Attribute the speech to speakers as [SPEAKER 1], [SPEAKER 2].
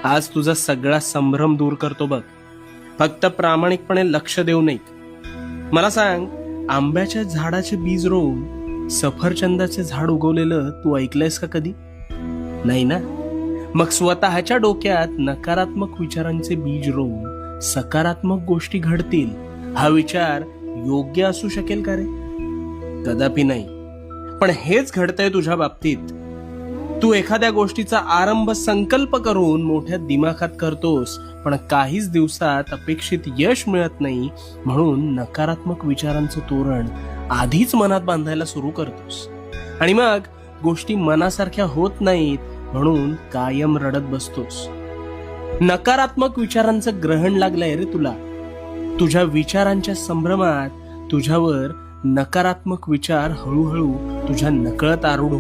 [SPEAKER 1] आज तुझा सगळा संभ्रम दूर करतो बघ. फक्त प्रामाणिकपणे लक्ष देऊ नये. मला सांग, आंब्याच्या झाडाचे बीज रोवून सफरचंदाचे झाड उगवलेलं तू ऐकलंयस का कधी? नाही ना. मग स्वतःच्या डोक्यात नकारात्मक विचारांचे बीज रोवून सकारात्मक गोष्टी घडतील हा विचार योग्य असू शकेल का रे? कदापि नाही. पण हेच घडतंय तुझ्या बाबतीत. तू एखाद्या गोष्टीचा आरंभ संकल्प करून मोठ्या दिमाखात करतोस, पण काहीच दिवसात अपेक्षित यश मिळत नाही, म्हणून नकारात्मक विचारांचं तोरण आधीच मनात बांधायला सुरू करतोस. आणि मग गोष्टी मनासारख्या होत नाहीत, म्हणून कायम रडत बसतोस. नकारात्मक विचारांचं ग्रहण लागलंय रे तुला. तुझ्या विचारांच्या संभ्रमात तुझ्यावर नकारात्मक विचार हळूहळू तुझ्या नकळत आरूढ